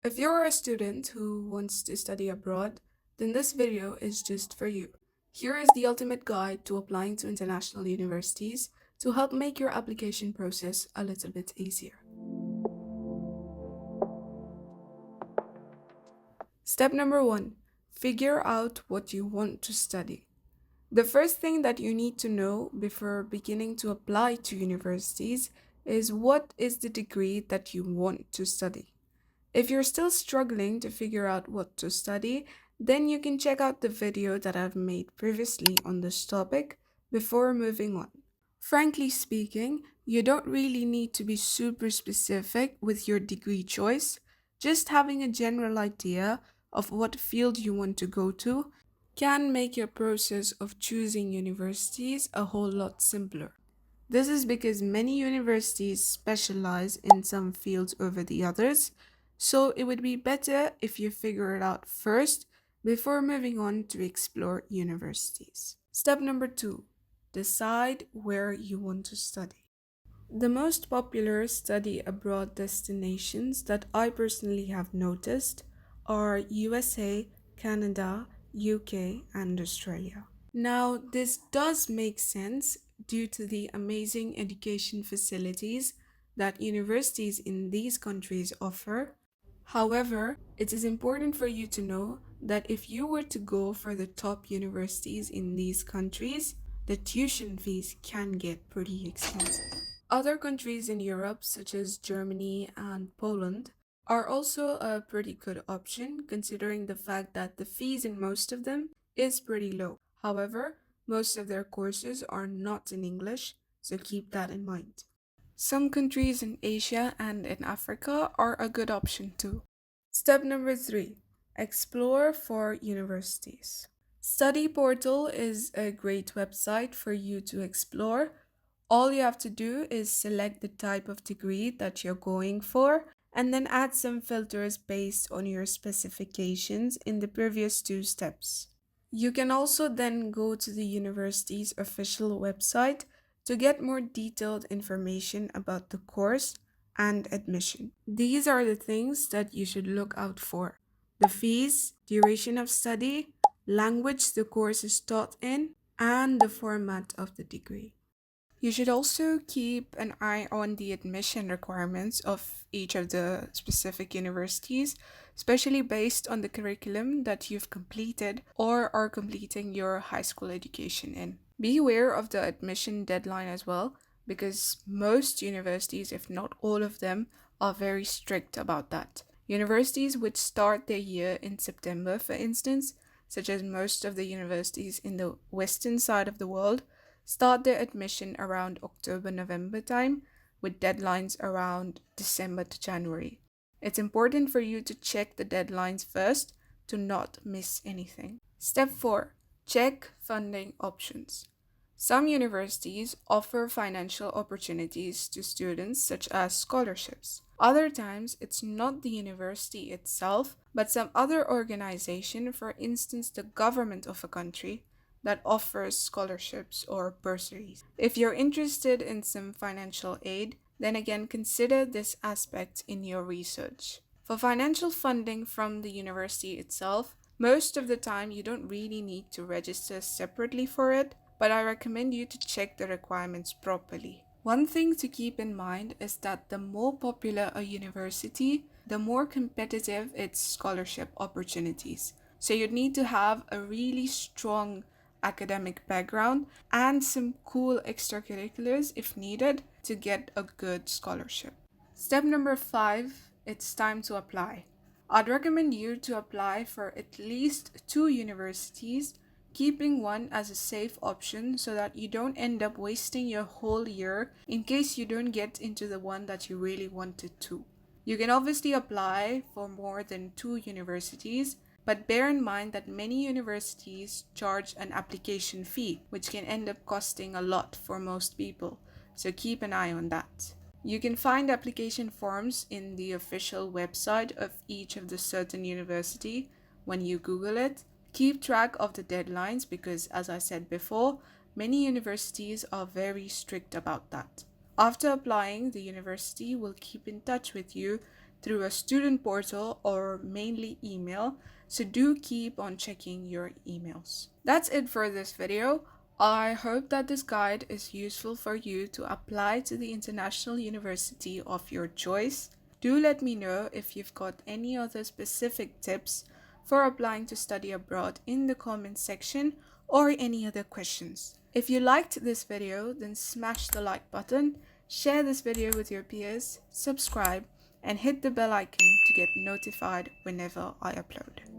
If you're a student who wants to study abroad, then this video is just for you. Here is the ultimate guide to applying to international universities to help make your application process a little bit easier. Step number 1. Figure out what you want to study. The first thing that you need to know before beginning to apply to universities is what is the degree that you want to study. If you're still struggling to figure out what to study, then you can check out the video that I've made previously on this topic before moving on. Frankly speaking, you don't really need to be super specific with your degree choice. Just having a general idea of what field you want to go to can make your process of choosing universities a whole lot simpler. This is because many universities specialize in some fields over the others, so it would be better if you figure it out first before moving on to explore universities. Step number 2. Decide where you want to study. The most popular study abroad destinations that I personally have noticed are USA, Canada, UK, and Australia. Now, this does make sense due to the amazing education facilities that universities in these countries offer. However, it is important for you to know that if you were to go for the top universities in these countries, the tuition fees can get pretty expensive. Other countries in Europe, such as Germany and Poland, are also a pretty good option considering the fact that the fees in most of them is pretty low. However, most of their courses are not in English, so keep that in mind. Some countries in Asia and in Africa are a good option too. Step number 3. Explore for universities. Study Portal is a great website for you to explore. All you have to do is select the type of degree that you're going for and then add some filters based on your specifications in the previous two steps. You can also then go to the university's official website to get more detailed information about the course and admission. These are the things that you should look out for: the fees, duration of study, language the course is taught in, and the format of the degree. You should also keep an eye on the admission requirements of each of the specific universities, especially based on the curriculum that you've completed or are completing your high school education in. Be aware of the admission deadline as well, because most universities, if not all of them, are very strict about that. Universities which start their year in September, for instance, such as most of the universities in the western side of the world, start their admission around October-November time, with deadlines around December to January. It's important for you to check the deadlines first to not miss anything. Step 4. Check funding options. Some universities offer financial opportunities to students, such as scholarships. Other times, it's not the university itself, but some other organization, for instance, the government of a country, that offers scholarships or bursaries. If you're interested in some financial aid, then again consider this aspect in your research. For financial funding from the university itself, most of the time you don't really need to register separately for it, but I recommend you to check the requirements properly. One thing to keep in mind is that the more popular a university, the more competitive its scholarship opportunities. So you'd need to have a really strong academic background and some cool extracurriculars if needed to get a good scholarship. Step number 5, it's time to apply. I'd recommend you to apply for at least 2 universities, keeping one as a safe option so that you don't end up wasting your whole year in case you don't get into the one that you really wanted to. You can obviously apply for more than 2 universities, but bear in mind that many universities charge an application fee, which can end up costing a lot for most people, so keep an eye on that. You can find application forms in the official website of each of the certain university when you Google it. Keep track of the deadlines because, as I said before, many universities are very strict about that. After applying, the university will keep in touch with you through a student portal or mainly email, so do keep on checking your emails. That's it for this video. I hope that this guide is useful for you to apply to the international university of your choice. Do let me know if you've got any other specific tips for applying to study abroad in the comments section or any other questions. If you liked this video, then smash the like button, share this video with your peers, subscribe, and hit the bell icon to get notified whenever I upload.